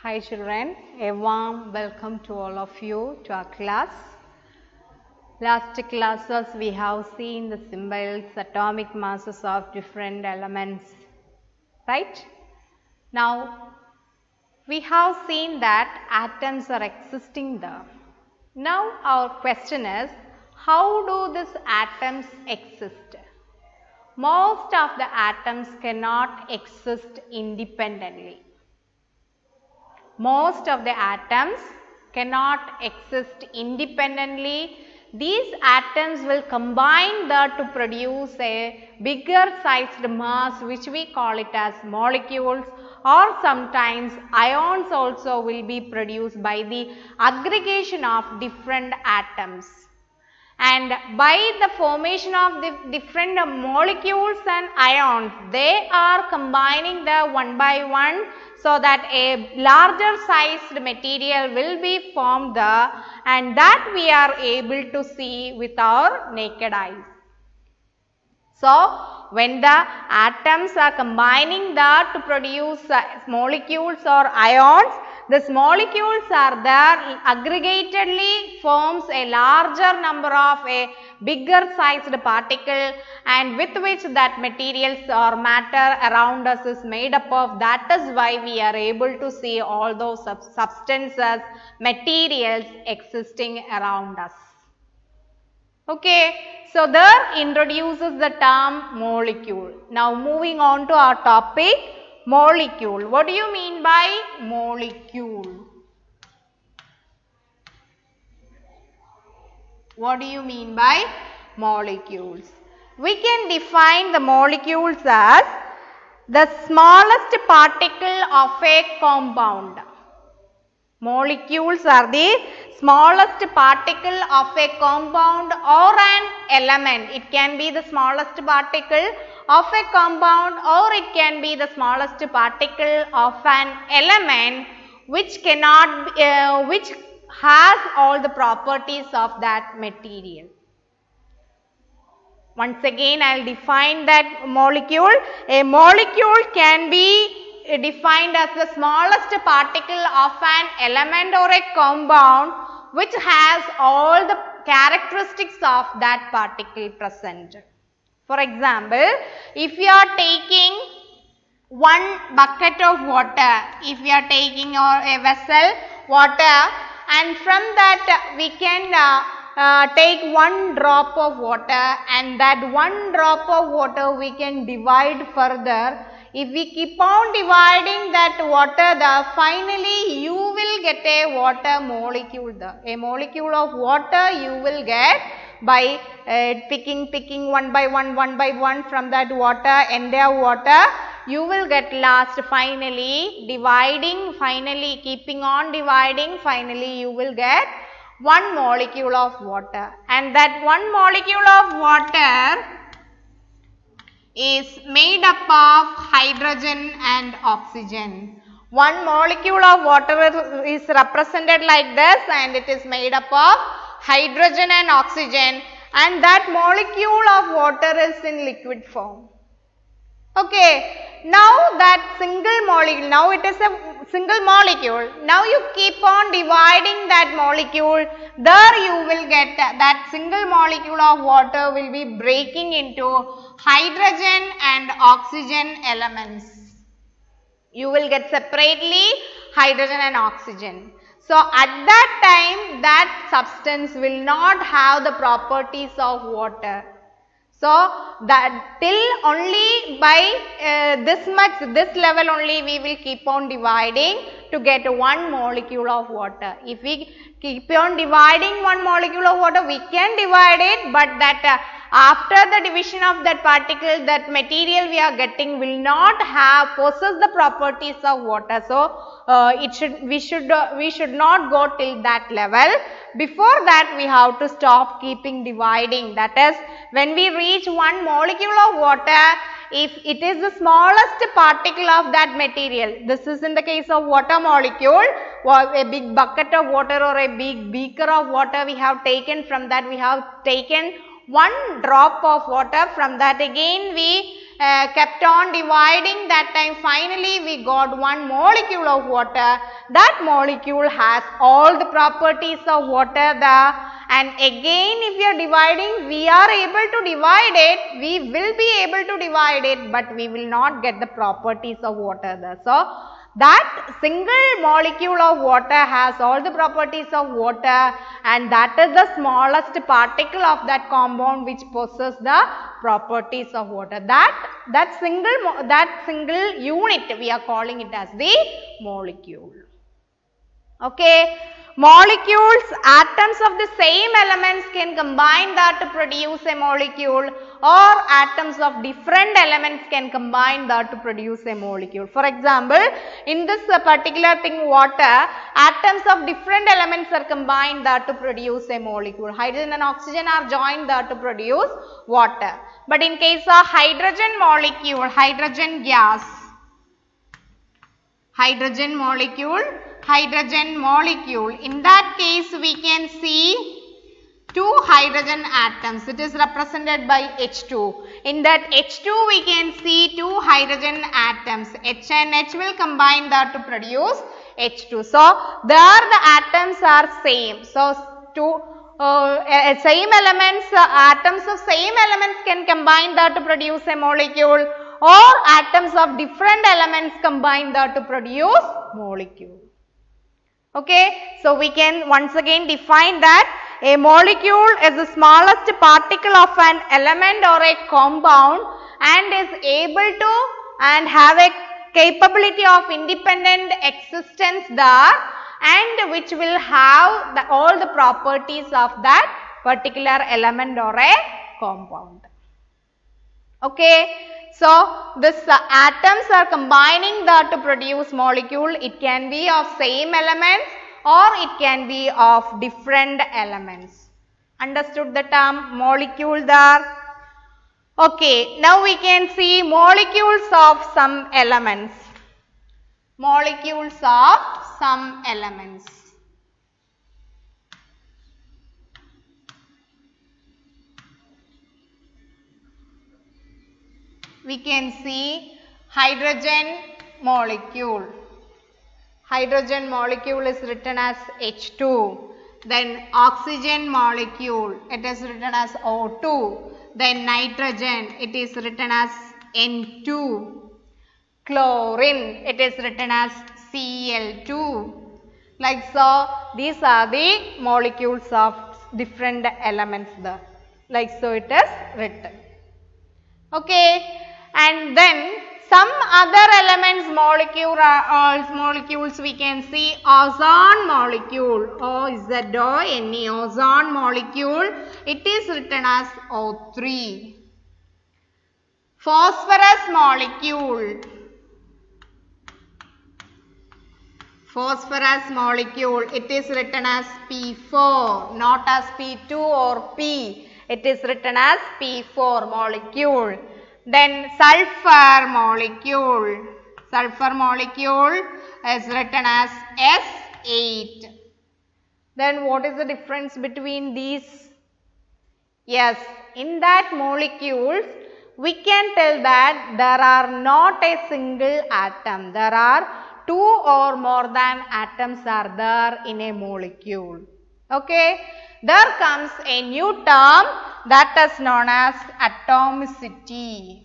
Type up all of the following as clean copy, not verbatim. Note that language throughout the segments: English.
Hi children, a warm welcome to all of you to our class. Last classes we have seen the symbols, atomic masses of different elements, right? Now we have seen that atoms are existing there. Now our question is, how do these atoms exist? Most of the atoms cannot exist independently. Most of the atoms cannot exist independently. These atoms will combine to produce a bigger sized mass, which we call it as molecules, or sometimes ions also will be produced by the aggregation of different atoms. And by the formation of the different molecules and ions, they are combining the one by one, so that a larger sized material will be formed there, and that we are able to see with our naked eyes. So when the atoms are combining that to produce molecules or ions, these molecules are there aggregatedly forms a larger number of a bigger sized particle, and with which that materials or matter around us is made up of. That is why we are able to see all those substances, materials existing around us. Okay, so there introduces the term molecule. Now moving on to our topic, molecule. What do you mean by molecule? What do you mean by molecules? We can define the molecules as the smallest particle of a compound. Molecules are the smallest particle of a compound or an element. It can be the smallest particle of a compound, or it can be the smallest particle of an element which cannot which has all the properties of that material. Once again I will define that molecule. A molecule can be defined as the smallest particle of an element or a compound which has all the characteristics of that particle present. For example, if you are taking one bucket of water, if you are taking a vessel water, and from that we can take one drop of water, and that one drop of water we can divide further. If we keep on dividing that water, finally you will get a water molecule. A molecule of water you will get by picking one by one from that water, entire water. You will get last, finally dividing, finally keeping on dividing, finally you will get one molecule of water. And that one molecule of water is made up of hydrogen and oxygen. One molecule of water is represented like this, and it is made up of hydrogen and oxygen, and that molecule of water is in liquid form. Okay, now that single molecule, now it is a single molecule. Now you keep on dividing that molecule, there you will get that single molecule of water will be breaking into hydrogen and oxygen elements. You will get separately hydrogen and oxygen. So at that time that substance will not have the properties of water. So that till only by this level only we will keep on dividing to get one molecule of water. If we keep on dividing one molecule of water, we can divide it, but that after the division of that particle, that material we are getting will not possess the properties of water. So we should not go till that level. Before that we have to stop keeping dividing. That is, when we reach one molecule of water, if it is the smallest particle of that material, this is in the case of water molecule, a big bucket of water or a big beaker of water we have taken, from that we have taken one drop of water. From that again we kept on dividing. That time finally we got one molecule of water. That molecule has all the properties of water there, and again if we are dividing, we are able to divide it, we will be able to divide it, but we will not get the properties of water there. So that single molecule of water has all the properties of water, and that is the smallest particle of that compound which possesses the properties of water. That single unit we are calling it as the molecule. Okay. Molecules, atoms of the same elements can combine that to produce a molecule, or atoms of different elements can combine that to produce a molecule. For example, in this particular thing water, atoms of different elements are combined that to produce a molecule. Hydrogen and oxygen are joined that to produce water. But in case of hydrogen molecule, hydrogen gas, hydrogen molecule, in that case we can see two hydrogen atoms. It is represented by H2. In that H2 we can see two hydrogen atoms. H and H will combine that to produce H2. So there the atoms are same. So two same elements, atoms of same elements can combine that to produce a molecule, or atoms of different elements combine that to produce molecule. Okay, so we can once again define that a molecule is the smallest particle of an element or a compound and is able to and have a capability of independent existence there, and which will have all the properties of that particular element or a compound. Okay. So this atoms are combining that to produce molecule. It can be of same elements or it can be of different elements. Understood the term molecule there? Okay, now we can see molecules of some elements. Molecules of some elements. We can see hydrogen molecule. Hydrogen molecule is written as H2. Then oxygen molecule, it is written as O2. Then nitrogen, it is written as N2. Chlorine, it is written as Cl2. Like so, these are the molecules of different elements there. Like so it is written. Okay. And then some other elements molecules we can see ozone molecule, O-Z-O-N-E, ozone molecule, it is written as O3. Phosphorus molecule, it is written as P4, not as P2 or P, it is written as P4 molecule. Then sulfur molecule is written as S8. Then what is the difference between these? Yes, in that molecules we can tell that there are not a single atom. There are two or more than atoms are there in a molecule. Okay. There comes a new term that is known as atomicity.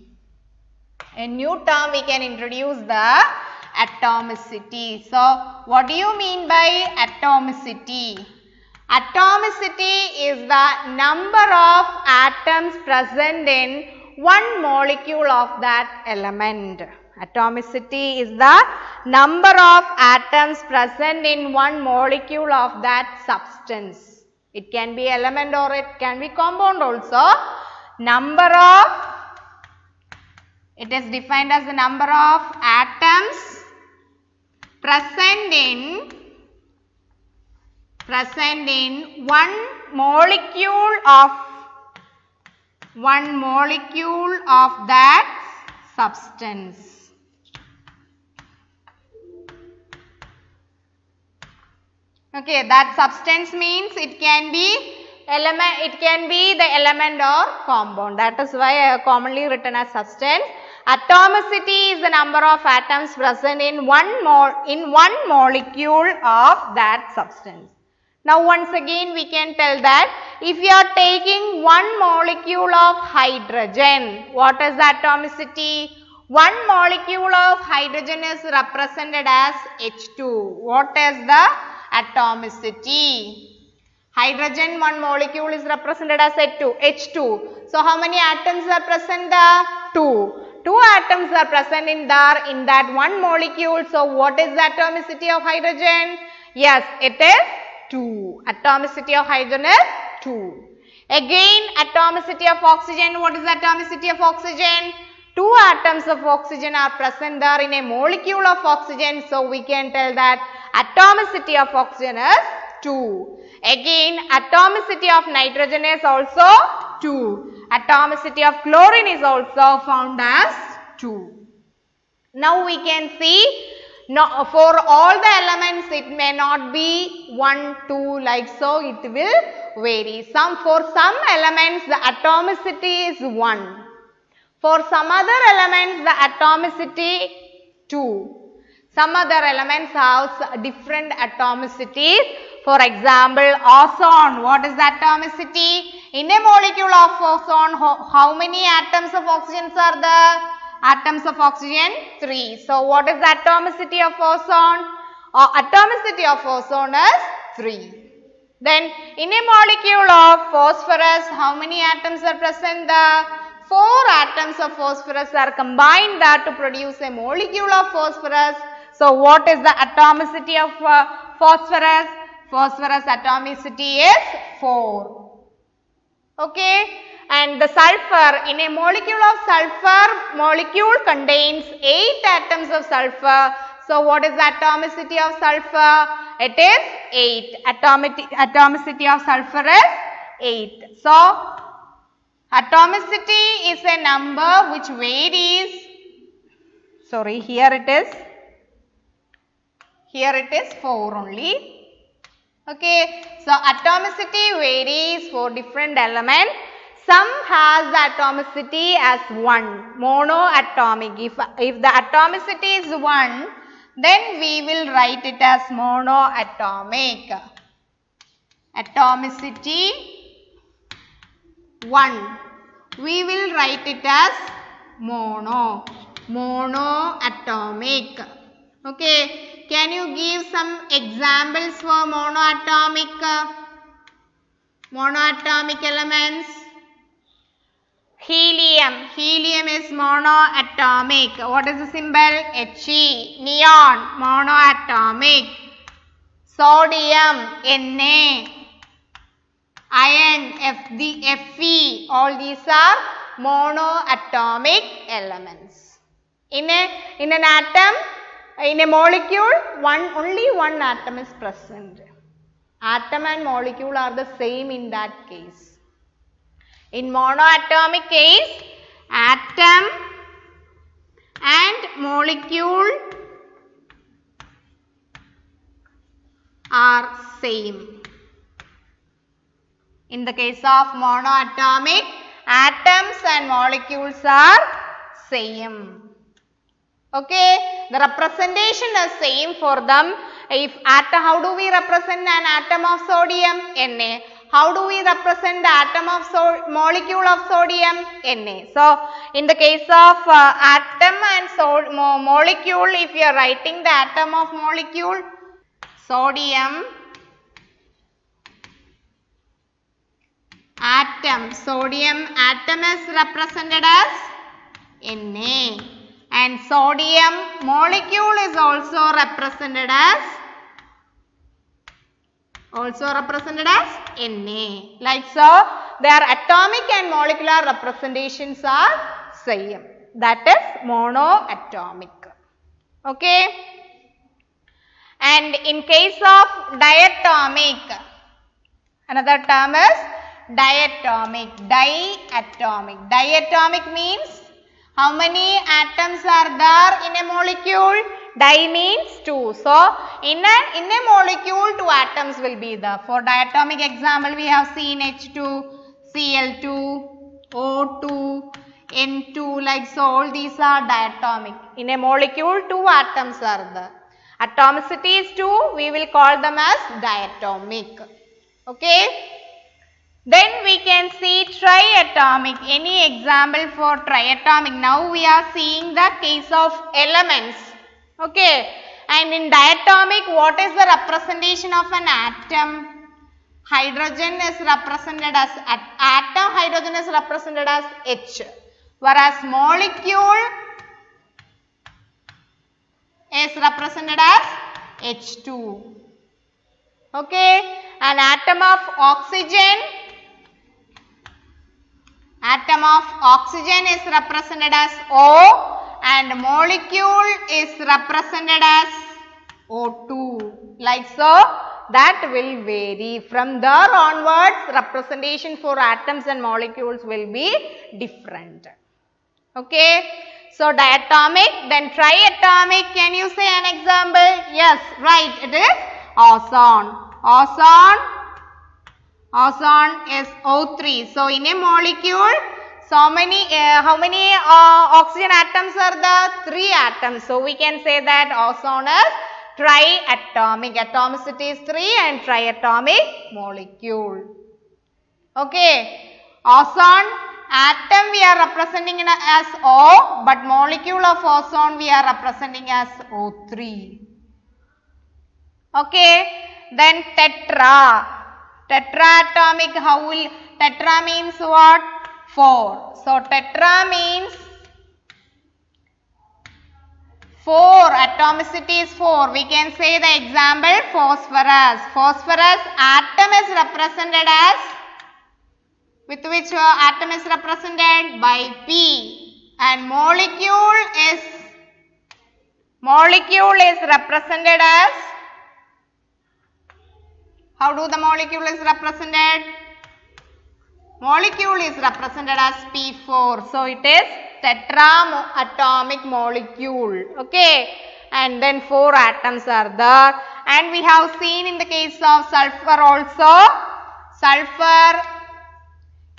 A new term we can introduce, the atomicity. So, what do you mean by atomicity? Atomicity is the number of atoms present in one molecule of that element. Atomicity is the number of atoms present in one molecule of that substance. It can be element or it can be compound also. It is defined as the number of atoms present in one molecule of that substance. Okay, that substance means it can be element, it can be the element or compound. That is why I have commonly written as substance. Atomicity is the number of atoms present in one molecule of that substance. Now once again we can tell that if you are taking one molecule of hydrogen, what is the atomicity? One molecule of hydrogen is represented as H2. What is the atomicity? Hydrogen, one molecule is represented as H2. So how many atoms are present there? 2. 2 atoms are present in that one molecule. So what is the atomicity of hydrogen? Yes, it is 2. Atomicity of hydrogen is 2. Again, atomicity of oxygen. What is the atomicity of oxygen? 2 atoms of oxygen are present there in a molecule of oxygen. So we can tell that atomicity of oxygen is 2. Again, atomicity of nitrogen is also 2. Atomicity of chlorine is also found as 2. Now we can see, for all the elements it may not be 1, 2 like so, it will vary. For some elements the atomicity is 1. For some other elements the atomicity 2. Some other elements have different atomicities. For example, ozone. What is the atomicity? In a molecule of ozone, how many atoms of oxygen are there? Atoms of oxygen 3. So what is the atomicity of ozone? Atomicity of ozone is 3. Then in a molecule of phosphorus, how many atoms are present there? 4 atoms of phosphorus are combined there to produce a molecule of phosphorus. So what is the atomicity of phosphorus? Phosphorus atomicity is 4. Okay. And the sulfur, in a molecule of sulfur, molecule contains 8 atoms of sulfur. So what is the atomicity of sulfur? It is 8. Atomicity of sulfur is 8. So atomicity is a number which varies. Sorry, here it is 4 only. Okay, so atomicity varies for different elements. Some has the atomicity as 1, monoatomic. If the atomicity is 1, then we will write it as monoatomic. Atomicity 1. We will write it as monoatomic. Okay. Can you give some examples for monoatomic elements? Helium. Helium is monoatomic. What is the symbol? He. Neon. Monoatomic. Sodium. Na. Iron. Fe. All these are monoatomic elements. In an atom, in a molecule, only one atom is present. Atom and molecule are the same in that case. In monoatomic case, atom and molecule are same. In the case of monoatomic, atoms and molecules are same. Okay, the representation is same for them. How do we represent an atom of sodium? Na. How do we represent the atom of molecule of sodium? Na. So, in the case of atom and molecule, if you are writing the atom of molecule, sodium, sodium atom is represented as Na. And sodium molecule is also represented as Na. Like so, their atomic and molecular representations are same. That is monoatomic. Okay. And in case of diatomic, another term is diatomic. Diatomic means how many atoms are there in a molecule? di means 2. So, in a molecule 2 atoms will be there. For diatomic example, we have seen H2, Cl2, O2, N2, like so all these are diatomic. In a molecule 2 atoms are there. Atomicity is 2, we will call them as diatomic. Okay. Then we can see triatomic. Any example for triatomic? Now we are seeing the case of elements. Okay. And in diatomic, what is the representation of an atom? Hydrogen is represented as atom, hydrogen is represented as H. Whereas molecule is represented as H2. Okay. An atom of oxygen is represented as O and molecule is represented as O2. Like so, that will vary. From there onwards, representation for atoms and molecules will be different. Okay. So, diatomic, then triatomic. Can you say an example? Yes, right. It is ozone. Ozone is O3. So, in a molecule, how many oxygen atoms are there? 3 atoms. So, we can say that ozone is triatomic. Atomicity is 3 and triatomic molecule. Okay. Ozone atom we are representing as O, but molecule of ozone we are representing as O3. Okay. Then tetra. Tetraatomic, how will tetra means what? 4. So, tetra means 4. Atomicity is 4. We can say the example phosphorus. Phosphorus atom is represented as, with which atom is represented? By P. And molecule is represented as, how do the molecule is represented? Molecule is represented as P4. So, it is tetraatomic molecule. Okay. And then 4 atoms are there. And we have seen in the case of sulfur also, sulfur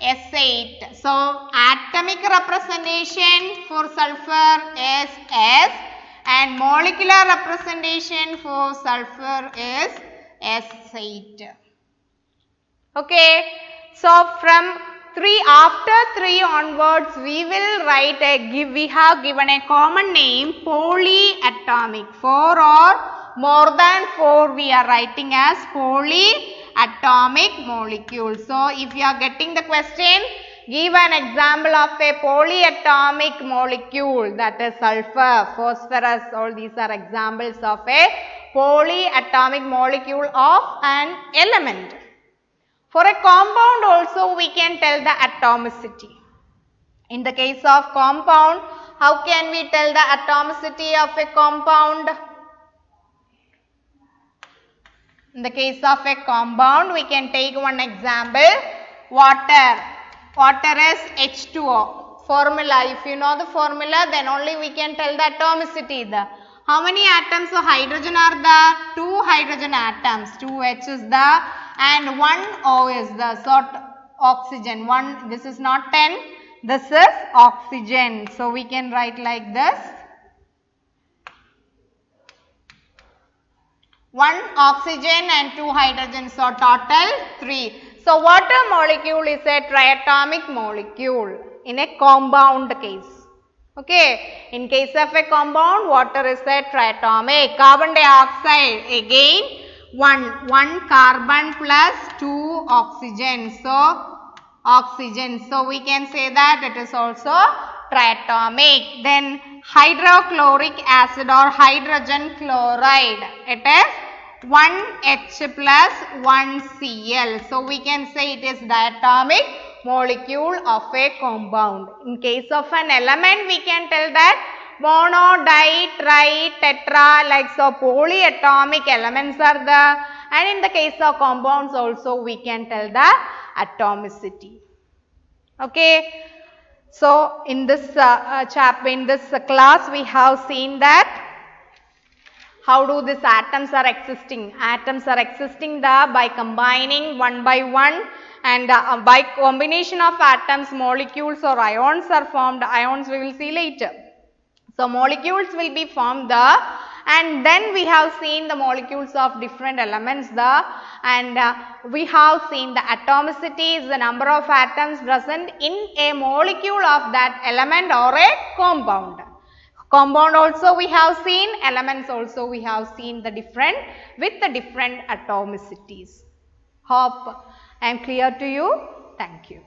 S8. So, atomic representation for sulfur is S and molecular representation for sulfur is S8. Okay. So, from after 3 onwards, we will write we have given a common name polyatomic. 4 or more than 4 we are writing as polyatomic molecule. So, if you are getting the question, give an example of a polyatomic molecule, that is sulfur, phosphorus, all these are examples of a polyatomic molecule of an element. For a compound also we can tell the atomicity. In the case of compound, how can we tell the atomicity of a compound? In the case of a compound, we can take one example, water. Water is H2O. Formula, if you know the formula, then only we can tell the atomicity there. How many atoms of hydrogen are there? 2 hydrogen atoms. 2 H is there and 1 O is there. So, oxygen. This is not 10. This is oxygen. So, we can write like this. 1 oxygen and 2 hydrogen. So, total 3. So, water molecule is a triatomic molecule in a compound case. Okay. In case of a compound, water is a triatomic. Carbon dioxide, again 1 carbon plus 2 oxygen. So, oxygen. So, we can say that it is also triatomic. Then, hydrochloric acid or hydrogen chloride. It is 1 H plus 1 Cl. So, we can say it is diatomic molecule of a compound. In case of an element, we can tell that mono, di, tri, tetra, like so polyatomic elements are there. And in the case of compounds also, we can tell the atomicity. Okay. So, in this class, we have seen that How do these atoms are existing? Atoms are existing by combining one by one, and by combination of atoms, molecules or ions are formed. Ions we will see later. So, molecules will be formed and then we have seen the molecules of different elements and we have seen the atomicity is the number of atoms present in a molecule of that element or a compound. Compound also we have seen, elements also we have seen the different with the different atomicities. Hope I am clear to you. Thank you.